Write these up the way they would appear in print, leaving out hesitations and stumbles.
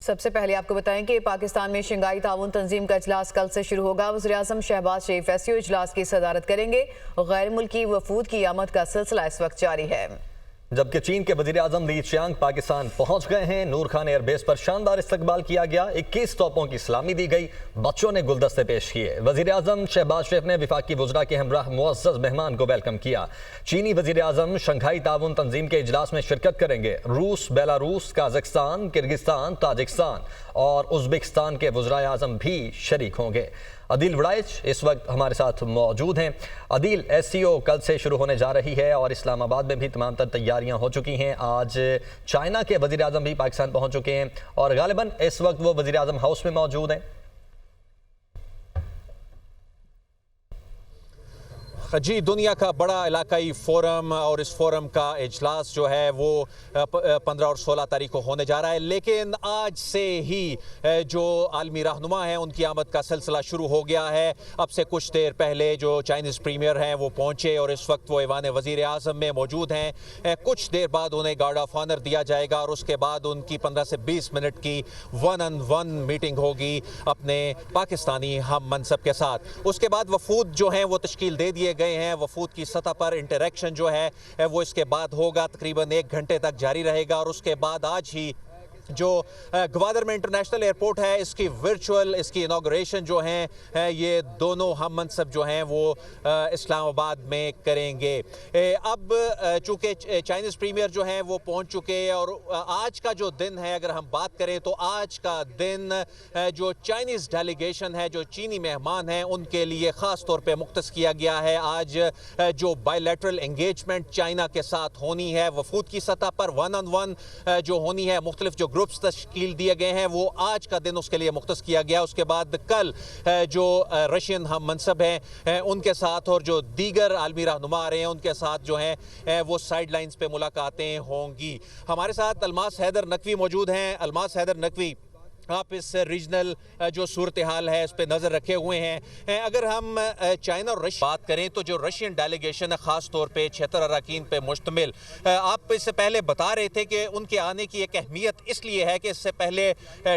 सबसे पहले आपको बताएं कि पाकिस्तान में शंघाई ताउन तंजीम का इजलास कल से शुरू होगा। वज़ीर-ए-आज़म शहबाज शरीफ एससीओ इजलास की सदारत करेंगे। गैर मुल्की वफूद की आमद का सिलसिला इस वक्त जारी है। जबकि चीन के वज़ीर-ए-आज़म ली चियांग पाकिस्तान पहुंच गए हैं। नूर खान एयरबेस पर शानदार इस्तकबाल किया गया। 21 तोपों की सलामी दी गई। बच्चों ने गुलदस्ते पेश किए। वज़ीर-ए-आज़म शहबाज शरीफ ने वफाकी वज़रा के हमराह मुअज़्ज़ज़ मेहमान को वेलकम किया। चीनी वज़ीर-ए-आज़म शंघाई ताउन तंजीम के इजलास में शिरकत करेंगे। रूस, बेलारूस, काज़ाकिस्तान, किर्गिस्तान, ताजिकिस्तान और उज़्बेकिस्तान के वज़राए-आज़म भी शरीक होंगे। अदील वड़ाइच इस वक्त हमारे साथ मौजूद हैं। अदील, एससीओ कल से शुरू होने जा रही है और इस्लामाबाद में भी तमाम तर तैयारियां हो चुकी हैं। आज चाइना के वज़ीर-ए-आज़म भी पाकिस्तान पहुंच चुके हैं और गालिबन इस वक्त वो वज़ीर-ए-आज़म हाउस में मौजूद हैं। जी, दुनिया का बड़ा इलाकाई फ़ोरम और इस फ़ोरम का इजलास जो है वो 15 और 16 तारीख को होने जा रहा है, लेकिन आज से ही जो आलमी रहनुमा हैं उनकी आमद का सिलसिला शुरू हो गया है। अब से कुछ देर पहले जो चाइनीज़ प्रीमियर हैं वो पहुंचे और इस वक्त वो ऐवान वज़ीर-ए-आज़म में मौजूद हैं। कुछ देर बाद उन्हें गार्ड ऑफ ऑनर दिया जाएगा और उसके बाद उनकी 15 से 20 मिनट की 1-on-1 मीटिंग होगी अपने पाकिस्तानी हम मनसब के साथ। उसके बाद वफूद जो हैं वो तश्कील दे दिए गए हैं। वफूद की सतह पर इंटरेक्शन जो है वो इसके बाद होगा, तकरीबन 1 घंटे तक जारी रहेगा और उसके बाद आज ही जो ग्वादर में इंटरनेशनल एयरपोर्ट है इसकी वर्चुअल इसकी इनॉग्रेशन जो है ये दोनों हम मनसब जो हैं वो इस्लामाबाद में करेंगे। अब चूँकि चाइनीज़ प्रीमियर जो हैं वो पहुंच चुके हैं और आज का जो दिन है, अगर हम बात करें तो आज का दिन जो चाइनीज़ डेलीगेशन है, जो चीनी मेहमान हैं, उनके लिए ख़ास तौर पे मुख्तस किया गया है। आज जो बायलैटरल एंगेजमेंट चाइना के साथ होनी है वफूद की सतह पर 1-on-1 जो होनी है, मुख्तलिफ जो ग्रुप्स तश्कील दिए गए हैं वो आज का दिन उसके लिए मुख्तस किया गया। उसके बाद कल जो रशियन हम मनसब हैं उनके साथ और जो दीगर आलमी रहनुमा आ रहे हैं उनके साथ जो हैं वो साइड लाइन्स पे मुलाकातें होंगी। हमारे साथ अलमास हैदर नकवी मौजूद हैं। अलमास हैदर नकवी, आप इस रीजनल जो सूरत हाल है इस पर नज़र रखे हुए हैं। अगर हम चाइना और रशिया बात करें तो जो रशियन डेलीगेशन है ख़ास तौर पे 76 अरकान पे मुश्तमिल, आप इससे पहले बता रहे थे कि उनके आने की एक अहमियत इसलिए है कि इससे पहले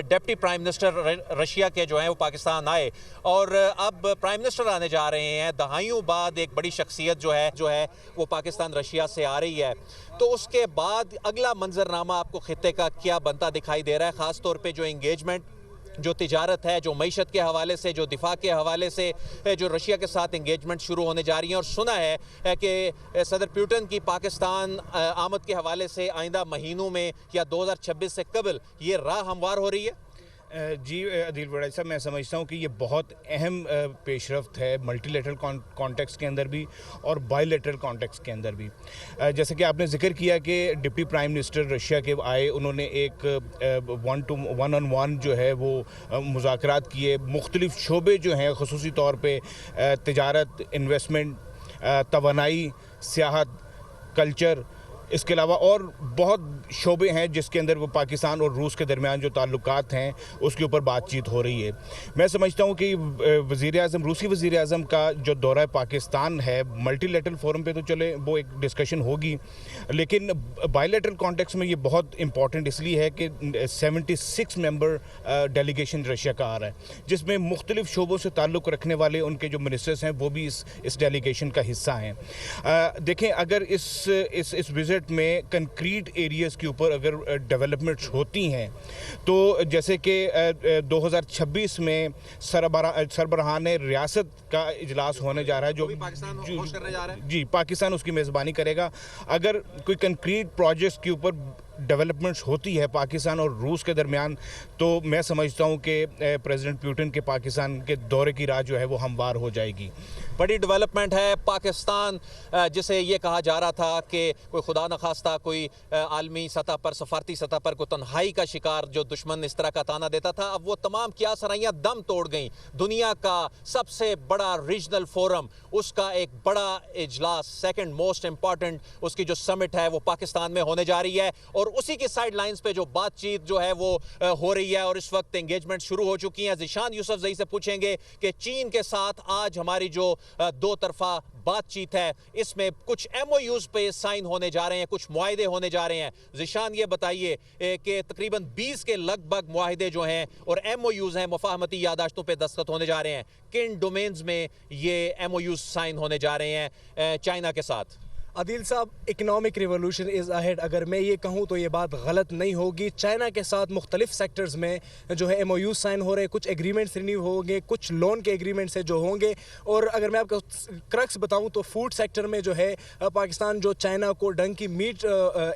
डिप्टी प्राइम मिनिस्टर रशिया के जो हैं वो पाकिस्तान आए और अब प्राइम मिनिस्टर आने जा रहे हैं। दहाइयों बाद एक बड़ी शख्सियत जो है वो पाकिस्तान रशिया से आ रही है, तो उसके बाद अगला मंजरनामा आपको खित्ते का क्या बनता दिखाई दे रहा है? ख़ास तौर पे जो एंगेजमेंट, जो तिजारत है, जो मईशत के हवाले से, जो दिफा के हवाले से जो रशिया के साथ एंगेजमेंट शुरू होने जा रही है। और सुना है कि सदर पुतिन की पाकिस्तान आमद के हवाले से आइंदा महीनों में या 2026 से कबल ये राह हमवार हो रही है। जी अदील वड़ाइच साहब, मैं समझता हूँ कि ये बहुत अहम पेशरफ्त है मल्टीलेटरल कॉन्टेक्स्ट के अंदर भी और बायलेटरल कॉन्टेक्स्ट के अंदर भी। जैसे कि आपने जिक्र किया कि डिप्टी प्राइम मिनिस्टर रशिया के आए, उन्होंने एक 1-on-1 जो है वो मुज़ाकरात किए। मुख्तलिफ शोबे जो हैं ख़ुसूसी तौर पर तिजारत, इन्वेस्टमेंट, तवानाई, सियाहत, कल्चर, इसके अलावा और बहुत शोबे हैं जिसके अंदर वो पाकिस्तान और रूस के दरमियान जो ताल्लुकात हैं उसके ऊपर बातचीत हो रही है। मैं समझता हूँ कि वज़ीर-ए-आज़म, रूसी वज़ीर-ए-आज़म का जो दौरा पाकिस्तान है, मल्टीलेटरल फोरम पे तो चले वो एक डिस्कशन होगी, लेकिन बायलैटरल कॉन्टेक्स्ट में ये बहुत इंपॉर्टेंट इसलिए है कि 76 मेंबर डेलीगेशन रशिया का आ रहा है, जिसमें मुख्तलिफ शोबों से ताल्लुक़ रखने वाले उनके जो मिनिस्टर्स हैं वो भी इस डेलीगेशन का हिस्सा हैं। देखें, अगर इस विज़िट में कंक्रीट एरियाज़ के ऊपर अगर डेवलपमेंट्स होती हैं तो जैसे कि 2026 में सरबराहान रियासत का इजलास होने जा रहा है, जो पाकिस्तान होस्ट करने जा रहा है। जी, पाकिस्तान उसकी मेज़बानी करेगा। अगर कोई कंक्रीट प्रोजेक्ट्स के ऊपर डेवलपमेंट्स होती है पाकिस्तान और रूस के दरमियान, तो मैं समझता हूँ कि प्रेसिडेंट पुतिन के पाकिस्तान के दौरे की राह जो है वो हमवार हो जाएगी। बड़ी डेवलपमेंट है। पाकिस्तान जिसे ये कहा जा रहा था कि कोई खुदा न खास्ता कोई आलमी सतह पर, सफारती सतह पर कोई तन्हाई का शिकार जो दुश्मन इस तरह का ताना देता था, अब वो तमाम क्या सराइयाँ दम तोड़ गई। दुनिया का सबसे बड़ा रीजनल फोरम, उसका एक बड़ा इजलास, सेकंड मोस्ट इम्पॉर्टेंट उसकी जो समिट है वो पाकिस्तान में होने जा रही है और उसी की साइड लाइंस पे जो बातचीत जो है वो हो रही है और इस वक्त एंगेजमेंट शुरू हो चुकी है। ज़ीशान यूसुफजई से पूछेंगे कि चीन के साथ आज हमारी जो दो तरफा बातचीत है इसमें कुछ MOUs पे साइन होने जा रहे हैं, कुछ मुआहदे होने जा रहे हैं। ज़ीशान ये बताइए कि तकरीबन 20 के लगभग मुआहदे जो हैं और MOUs हैं, मुफाहमती यादाश्तों पे दस्तखत होने जा रहे हैं। किन डोमेन्स में ये MOUs साइन होने जा रहे हैं चाइना के साथ? आदिल साहब, इकनॉमिक रिवोल्यूशन इज़ अहेड। अगर मैं ये कहूँ तो ये बात गलत नहीं होगी। चाइना के साथ मुख्तलिफ सेक्टर्स में जो है MOU साइन हो रहे हैं, कुछ एग्रीमेंट्स रिन्यू होंगे, कुछ लोन के एग्रीमेंट्स है जो होंगे। और अगर मैं आपको क्रक्स बताऊँ तो फूड सेक्टर में जो है पाकिस्तान जो चाइना को डंग की मीट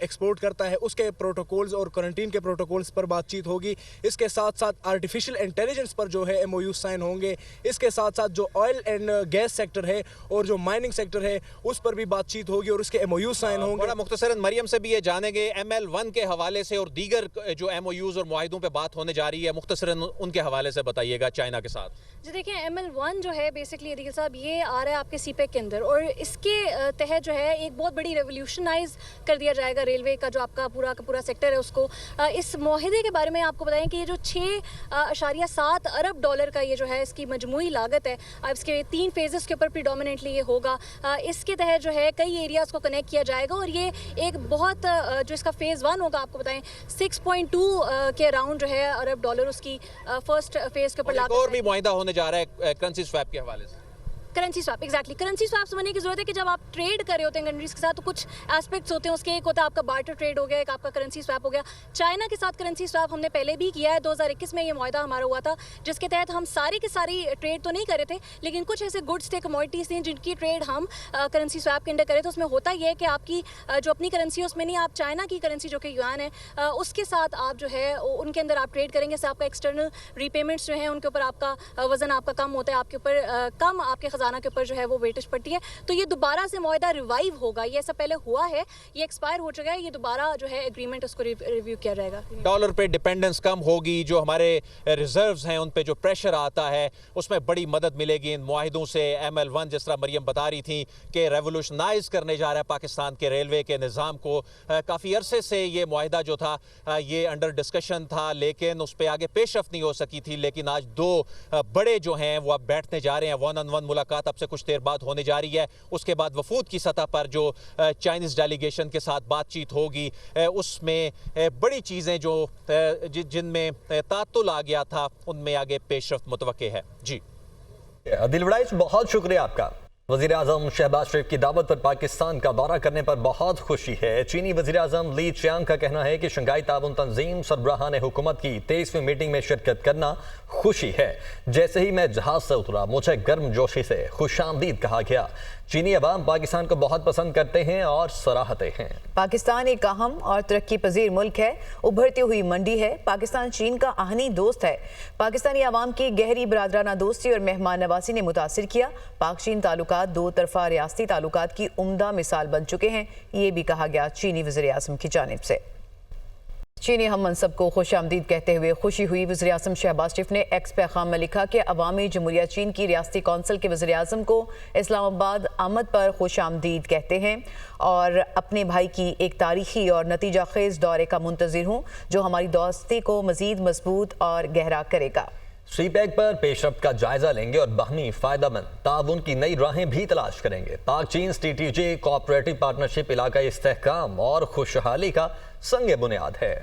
एक्सपोर्ट करता है उसके प्रोटोकॉल्स और क्वारंटीन के प्रोटोकॉल्स पर बातचीत होगी। इसके साथ साथ आर्टिफिशियल इंटेलिजेंस पर जो है MOU साइन होंगे। इसके साथ साथ जो ऑयल एंड गैस सेक्टर है और जो माइनिंग सेक्टर है उस पर भी बातचीत होगी और उसके MOU साइन होंगे। बड़ा मुख्तसरन मरियम से भी ये जानेंगे ML1 के हवाले से और दीगर जो MOUs और मुआहिदों पे बात होने जा रही है, मुख्तसरन उनके हवाले से बताइएगा चाइना के साथ। जी देखिए, ML1 जो है बेसिकली अदील साहब ये आ रहा है आपके CPEC के अंदर और इसके तहत जो है एक बहुत बड़ी रेवोल्यूशनाइज कर दिया जाएगा रेलवे का जो आपका पूरा का पूरा सेक्टर है उसको। इस मुआहिदे के बारे में आपको बताएं कि ये जो 6.7 अरब डॉलर का ये जो है इसकी मजमूई लागत है, इसके 3 फेजेस के ऊपर प्रीडोमिनेटली ये होगा। इसके तहत जो है कई एरियाज़ को कनेक्ट किया जाएगा और ये एक बहुत जो इसका फेज़ 1 होगा आपको बताएं 6.2 के अराउंड जो है अरब डॉलर उसकी फर्स्ट फेज़ के ऊपर लागत। और भी मुआहिदा होने जा रहा है करेंसी स्वैप के हवाले से। Currency swap, exactly currency swap समझने की जरूरत है कि जब आप ट्रेड कर रहे होते हैं कंट्रीज के साथ तो कुछ एस्पेक्ट्स होते हैं उसके। एक होता है आपका बार्टर ट्रेड हो गया, एक आपका करेंसी स्वैप हो गया। चाइना के साथ करेंसी स्वैप हमने पहले भी किया है, 2021 में ये मुआहदा हमारा हुआ था जिसके तहत हम सारी की सारी ट्रेड तो नहीं कर रहे थे लेकिन कुछ ऐसे गुड्स थे, कमोडिटीज़ थी जिनकी ट्रेड हम करेंसी स्वैप के अंडर करें। तो उसमें होता यह है कि आपकी जो अपनी करेंसी है उसमें नहीं, आप चाइना की करेंसी जो कि युआन है उसके साथ आप जो है उनके अंदर आप ट्रेड करेंगे। इससे आपका एक्सटर्नल रीपेमेंट्स जो हैं उनके ऊपर आपका वजन आपका कम होता है, आपके ऊपर कम आपके खजाना के ऊपर जो है वो वेटेज पड़ती है। तो ये दोबारा से मुआहदा रिवाइव होगा। ये ऐसा पहले हुआ है, ये एक्सपायर हो चुका है, ये दोबारा जो है एग्रीमेंट उसको रिव्यू किया जाएगा। डॉलर पे डिपेंडेंस कम होगी, जो हमारे रिजर्व्स हैं उन पे जो प्रेशर आता है उसमें बड़ी मदद मिलेगी इन मुआहिदों से। ML1 जिस तरह मरियम बता रही थी कि रेवोल्यूशनाइज करने जा रहा है पाकिस्तान के रेलवे के निज़ाम को। काफ़ी अरसे से ये मुआहिदा जो था ये अंडर डिस्कशन था लेकिन उस पर आगे पेशरफ्त नहीं हो सकी थी। लेकिन आज दो बड़े जो हैं वो अब बैठने जा रहे हैं। 1-on-1 मुलाकात अब से कुछ देर बाद होने जा रही है। उसके बाद वफूद की सतह पर जो चाइनीज़ डेलीगेशन के साथ बातचीत होगी उसमें बड़ी चीज़ें जो जिनमें तातुल आ गया था उनमें आगे पेशरफ्त मुतवक्के है। जी आदिल वड़ाइच, बहुत शुक्रिया आपका। वज़ीर आज़म शहबाज शरीफ की दावत पर पाकिस्तान का दौरा करने पर बहुत खुशी है। चीनी वज़ीर आज़म ली चियांग का कहना है कि शंघाई ताउन तंजीम सरबराहान हुकूमत की 23वीं मीटिंग में शिरकत करना खुशी है। जैसे ही मैं जहाज से उतरा मुझे गर्म जोशी से खुशामदीद कहा गया। चीनी अवाम पाकिस्तान को बहुत पसंद करते हैं और सराहते हैं। पाकिस्तान एक अहम और तरक्की पजीर मुल्क है, उभरती हुई मंडी है। पाकिस्तान चीन का आहनी दोस्त है। पाकिस्तानी अवाम की गहरी बरादराना दोस्ती और मेहमान नवाजी ने मुतासिर किया। पाक चीन ताल्लुकात दो तरफा रियासती ताल्लुकात की उम्दा मिसाल बन चुके हैं, ये भी कहा गया चीनी वज़ीर आज़म की जानिब से। चीनी हम मनसब को खुशामदीद कहते हुए खुशी हुई। वज़ीर आज़म शहबाज शरीफ ने एक्स पैगाम में लिखा कि अवामी जमहूरिया चीन की रियासती कौंसिल के वज़ीर आज़म को इस्लामाबाद आमद पर खुशामदीद कहते हैं और अपने भाई की एक तारीखी और नतीजा खेज दौरे का मुंतज़िर हूँ जो हमारी दोस्ती को मज़ीद मजबूत और गहरा करेगा। CPEC पर पेशरफ्त का जायजा लेंगे और बाहमी फायदामंद ताउन की नई राहें भी तलाश करेंगे। पाक चीन स्ट्रेटेजिक कोऑपरेटिव पार्टनरशिप इलाकाई इस्तेहकाम और खुशहाली का संग बुनियाद है।